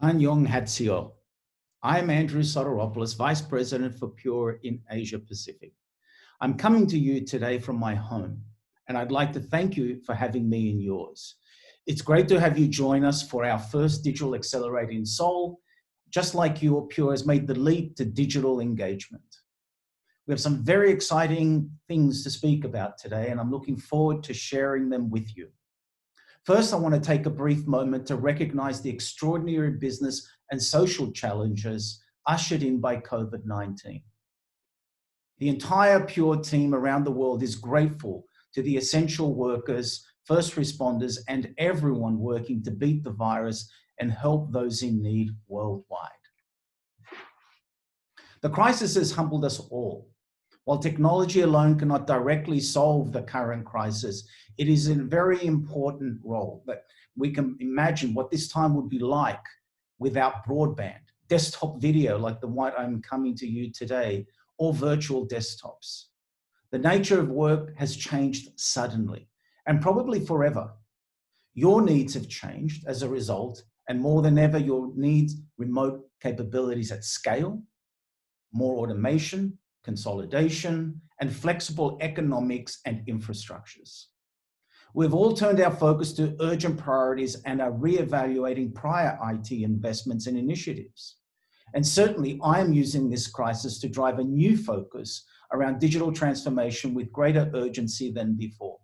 Annyeonghaseyo. I'm Andrew Sotiropoulos, Vice President for Pure in Asia Pacific. I'm coming to you today from my home, and I'd like to thank you for having me in yours. It's great to have you join us for our first Digital Accelerator in Seoul. Just like you, Pure has made the leap to digital engagement. We have some very exciting things to speak about today, and I'm looking forward to sharing them with you. First, I want to take a brief moment to recognize the extraordinary business and social challenges ushered in by COVID-19. The entire Pure team around the world is grateful to the essential workers, first responders, and everyone working to beat the virus and help those in need worldwide. The crisis has humbled us all. While technology alone cannot directly solve the current crisis, it is a very important role that we can imagine what this time would be like without broadband, desktop video like the one I'm coming to you today, or virtual desktops. The nature of work has changed suddenly and probably forever. Your needs have changed as a result, and more than ever, your needs remote capabilities at scale, more automation, consolidation, and flexible economics and infrastructures. We've all turned our focus to urgent priorities and are reevaluating prior IT investments and initiatives. And certainly I am using this crisis to drive a new focus around digital transformation with greater urgency than before.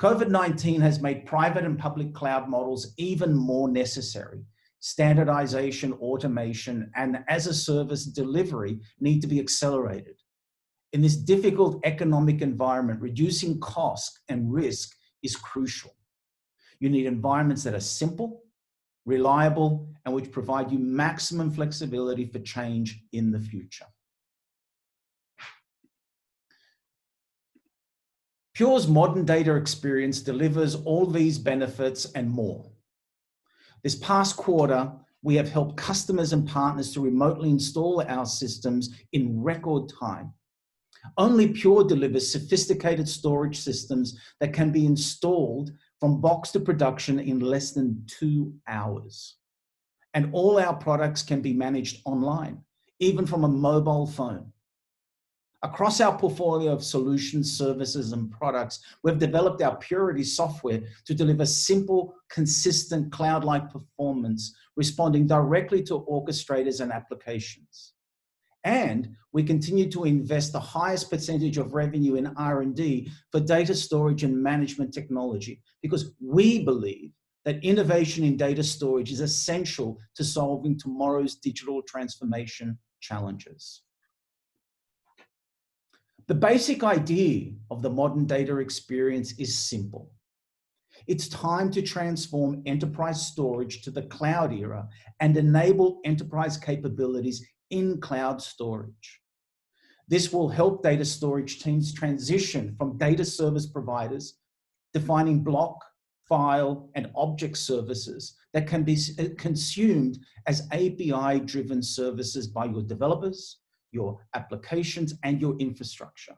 COVID-19 has made private and public cloud models even more necessary. Standardization, automation, and as-a-service delivery need to be accelerated. In this difficult economic environment, reducing cost and risk is crucial. You need environments that are simple, reliable, and which provide you maximum flexibility for change in the future. Pure's modern data experience delivers all these benefits and more. This past quarter, we have helped customers and partners to remotely install our systems in record time. Only Pure delivers sophisticated storage systems that can be installed from box to production in less than 2 hours. And all our products can be managed online, even from a mobile phone. Across our portfolio of solutions, services, and products, we've developed our Purity software to deliver simple, consistent cloud-like performance, responding directly to orchestrators and applications. And we continue to invest the highest percentage of revenue in R&D for data storage and management technology, because we believe that innovation in data storage is essential to solving tomorrow's digital transformation challenges. The basic idea of the modern data experience is simple. It's time to transform enterprise storage to the cloud era and enable enterprise capabilities in cloud storage. This will help data storage teams transition from data service providers, defining block, file, and object services that can be consumed as API-driven services by your developers, your applications, and your infrastructure.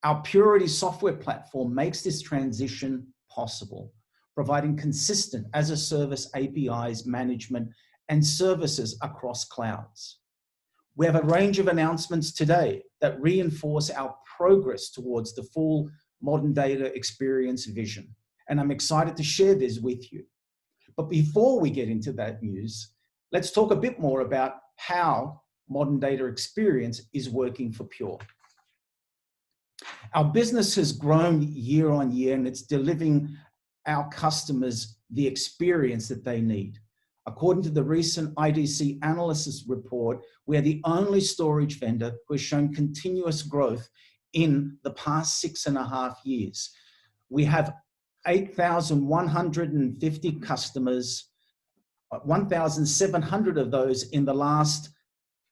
Our Purity software platform makes this transition possible, providing consistent as-a-service APIs management and services across clouds. We have a range of announcements today that reinforce our progress towards the full modern data experience vision, and I'm excited to share this with you. But before we get into that news, let's talk a bit more about how modern data experience is working for Pure. Our business has grown year on year, and it's delivering our customers the experience that they need. According to the recent IDC analysis report, we are the only storage vendor who has shown continuous growth in the past 6.5 years. We have 8,150 customers, 1,700 of those in the last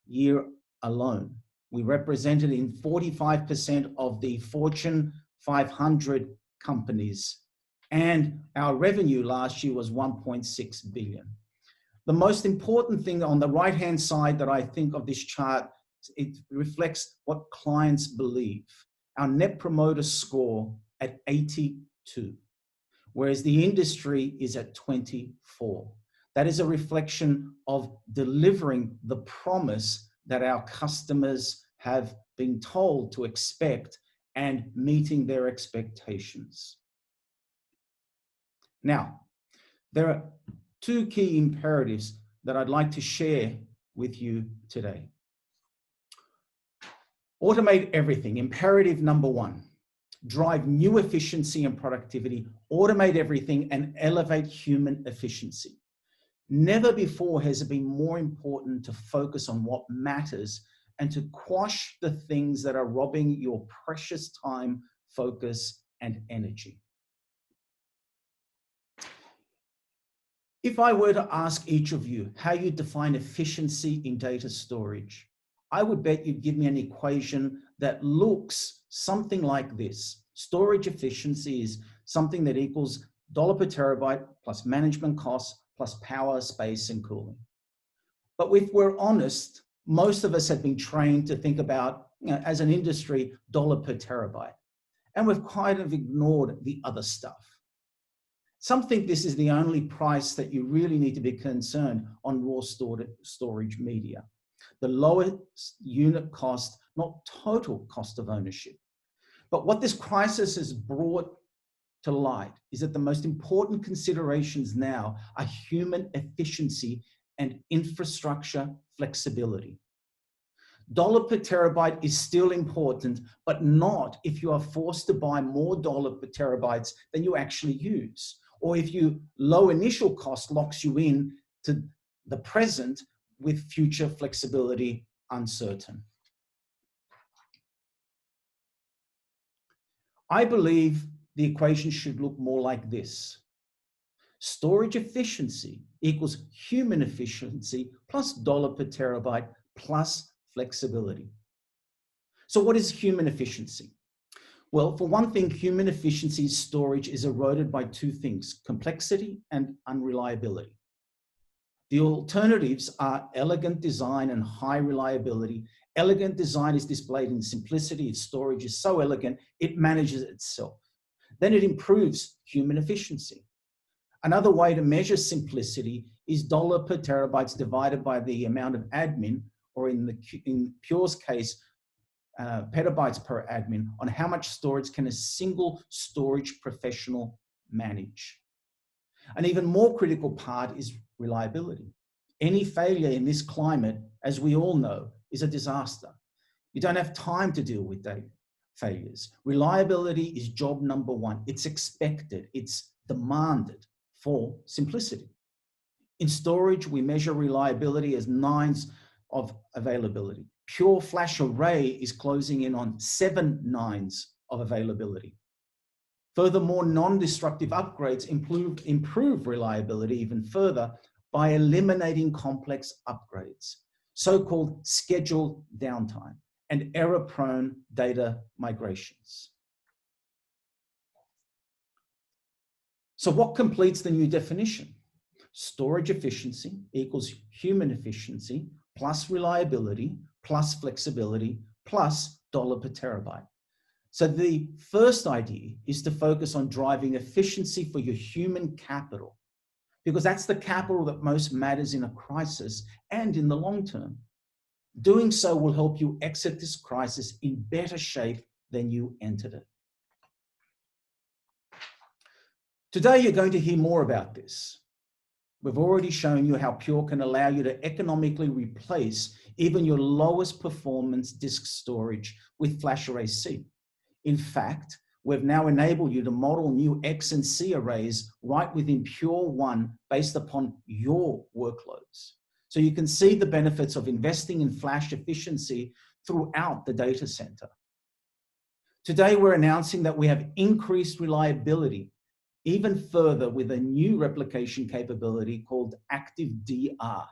year alone. We represented in 45% of the Fortune 500 companies, and our revenue last year was 1.6 billion. The most important thing on the right-hand side that I think of this chart, it reflects what clients believe. Our Net Promoter Score at 82, whereas the industry is at 24. That is a reflection of delivering the promise that our customers have been told to expect and meeting their expectations. Now, there are two key imperatives that I'd like to share with you today. Automate everything. Imperative number one, drive new efficiency and productivity, automate everything and elevate human efficiency. Never before has it been more important to focus on what matters and to quash the things that are robbing your precious time, focus, and energy. If I were to ask each of you how you define efficiency in data storage, I would bet you'd give me an equation that looks something like this. Storage efficiency is something that equals $ per terabyte plus management costs plus power, space, and cooling. But if we're honest, most of us have been trained to think about, as an industry, $ per terabyte. And we've kind of ignored the other stuff. Some think this is the only price that you really need to be concerned on raw storage media. The lowest unit cost, not total cost of ownership. But what this crisis has brought to light is that the most important considerations now are human efficiency and infrastructure flexibility. $ per terabyte is still important, but not if you are forced to buy more $ per terabytes than you actually use, or if you low initial cost locks you in to the present with future flexibility uncertain. I believe the equation should look more like this. Storage efficiency equals human efficiency plus $ per terabyte plus flexibility. So what is human efficiency? Well, for one thing, human efficiency storage is eroded by two things, complexity and unreliability. The alternatives are elegant design and high reliability. Elegant design is displayed in simplicity. Its storage is so elegant, it manages itself. Then it improves human efficiency. Another way to measure simplicity is $ per terabytes divided by the amount of admin, or in Pure's case, petabytes per admin, on how much storage can a single storage professional manage. An even more critical part is reliability. Any failure in this climate, as we all know, is a disaster. You don't have time to deal with data failures. Reliability is job number one. It's expected, it's demanded for simplicity. In storage, we measure reliability as 9s of availability. Pure Flash Array is closing in on 7 9s of availability. Furthermore, non-destructive upgrades improve reliability even further by eliminating complex upgrades, so-called scheduled downtime, and error-prone data migrations. So what completes the new definition? Storage efficiency equals human efficiency plus reliability plus flexibility plus $ per terabyte. So the first idea is to focus on driving efficiency for your human capital, because that's the capital that most matters in a crisis and in the long term. Doing so will help you exit this crisis in better shape than you entered it. Today, you're going to hear more about this. We've already shown you how Pure can allow you to economically replace even your lowest performance disk storage with Flash Array C. In fact, we've now enabled you to model new X and C arrays right within Pure One based upon your workloads. So you can see the benefits of investing in flash efficiency throughout the data center. Today, we're announcing that we have increased reliability even further with a new replication capability called ActiveDR,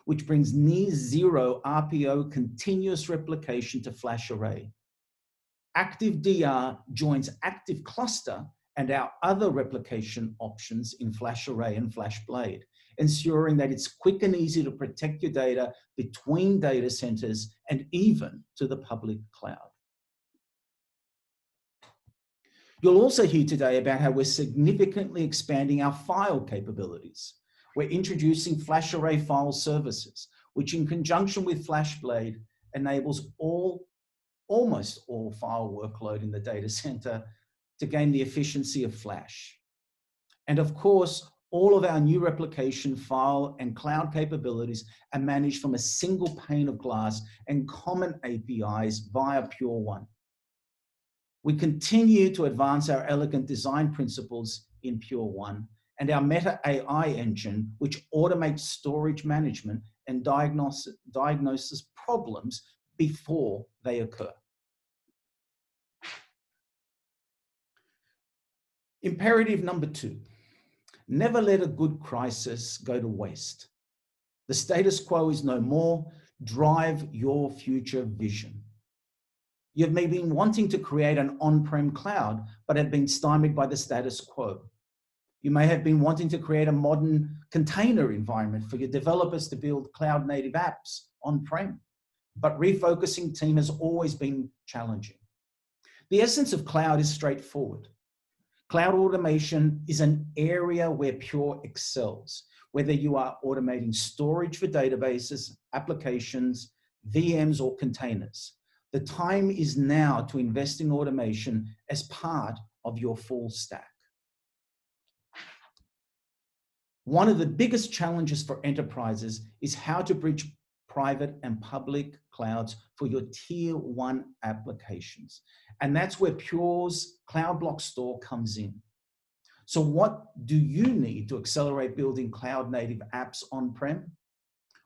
which brings near zero RPO continuous replication to Flash Array. ActiveDR joins Active Cluster and our other replication options in Flash Array and FlashBlade, ensuring that it's quick and easy to protect your data between data centers and even to the public cloud. You'll also hear today about how we're significantly expanding our file capabilities. We're introducing flash array file services, which in conjunction with FlashBlade enables almost all file workload in the data center to gain the efficiency of Flash. And of course, all of our new replication file and cloud capabilities are managed from a single pane of glass and common APIs via Pure One. We continue to advance our elegant design principles in Pure One and our Meta AI engine, which automates storage management and diagnoses problems before they occur. Imperative number 2, never let a good crisis go to waste. The status quo is no more. Drive your future vision. You've maybe been wanting to create an on-prem cloud, but have been stymied by the status quo. You may have been wanting to create a modern container environment for your developers to build cloud-native apps on-prem, but refocusing team has always been challenging. The essence of cloud is straightforward. Cloud automation is an area where Pure excels, whether you are automating storage for databases, applications, VMs, or containers. The time is now to invest in automation as part of your full stack. One of the biggest challenges for enterprises is how to bridge private and public clouds for your tier 1 applications. And that's where Pure's Cloud Block Store comes in. So what do you need to accelerate building cloud-native apps on-prem?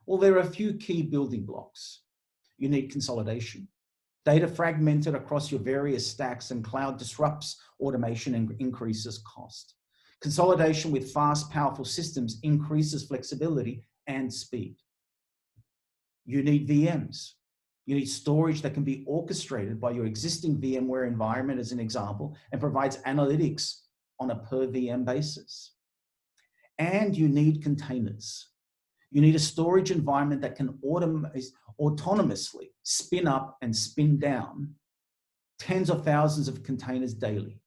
Well, there are a few key building blocks. You need consolidation. Data fragmented across your various stacks and cloud disrupts automation and increases cost. Consolidation with fast, powerful systems increases flexibility and speed. You need VMs. You need storage that can be orchestrated by your existing VMware environment, as an example, and provides analytics on a per VM basis. And you need containers. You need a storage environment that can autonomously spin up and spin down tens of thousands of containers daily,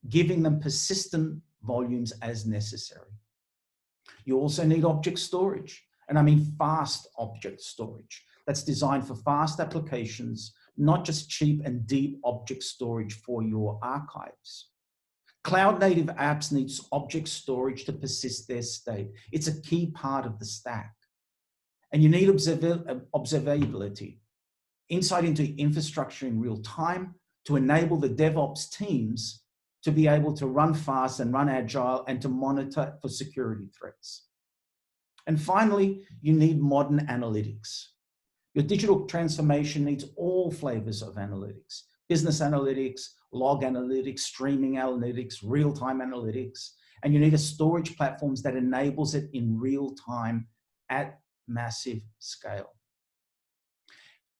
giving them persistent volumes as necessary. You also need object storage, and I mean fast object storage that's designed for fast applications, not just cheap and deep object storage for your archives. Cloud-native apps need object storage to persist their state. It's a key part of the stack. And you need observability, insight into infrastructure in real time to enable the DevOps teams to be able to run fast and run agile and to monitor for security threats. And finally, you need modern analytics. Your digital transformation needs all flavors of analytics: business analytics, log analytics, streaming analytics, real-time analytics, and you need a storage platform that enables it in real time at massive scale.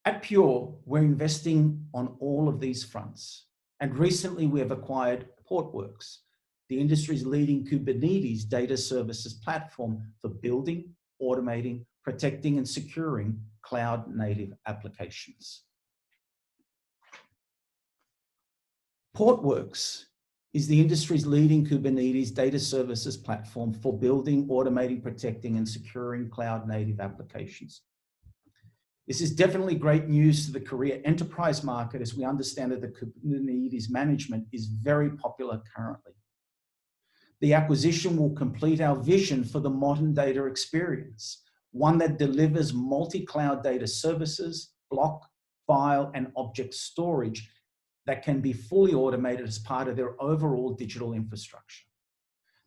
At Pure, we're investing on all of these fronts. And recently we have acquired Portworx, the industry's leading Kubernetes data services platform for building, automating, protecting, and securing cloud-native applications. Portworx is the industry's leading Kubernetes data services platform for building, automating, protecting, and securing cloud-native applications. This is definitely great news to the career enterprise market, as we understand that the Kubernetes management is very popular currently. The acquisition will complete our vision for the modern data experience, one that delivers multi-cloud data services, block, file, and object storage that can be fully automated as part of their overall digital infrastructure.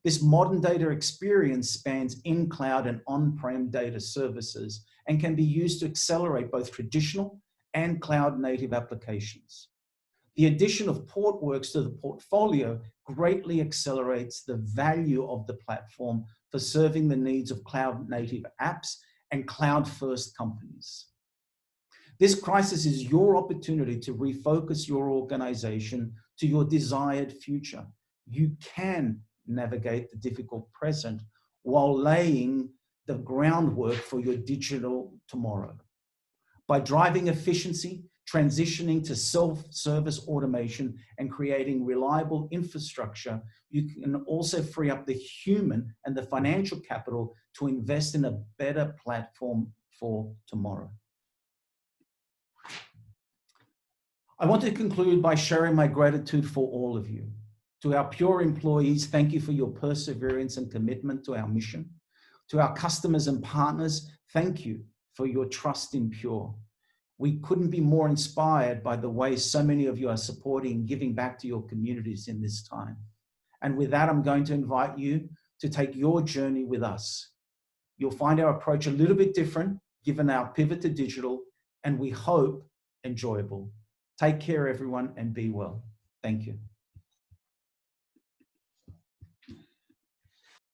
This modern data experience spans in-cloud and on-prem data services and can be used to accelerate both traditional and cloud-native applications. The addition of Portworx to the portfolio greatly accelerates the value of the platform for serving the needs of cloud-native apps and cloud-first companies. This crisis is your opportunity to refocus your organization to your desired future. You can navigate the difficult present while laying the groundwork for your digital tomorrow. By driving efficiency, transitioning to self-service automation and creating reliable infrastructure, you can also free up the human and the financial capital to invest in a better platform for tomorrow. I want to conclude by sharing my gratitude for all of you. To our Pure employees, thank you for your perseverance and commitment to our mission. To our customers and partners, thank you for your trust in Pure. We couldn't be more inspired by the way so many of you are supporting and giving back to your communities in this time. And with that, I'm going to invite you to take your journey with us. You'll find our approach a little bit different, given our pivot to digital, and we hope enjoyable. Take care, everyone, and be well. Thank you.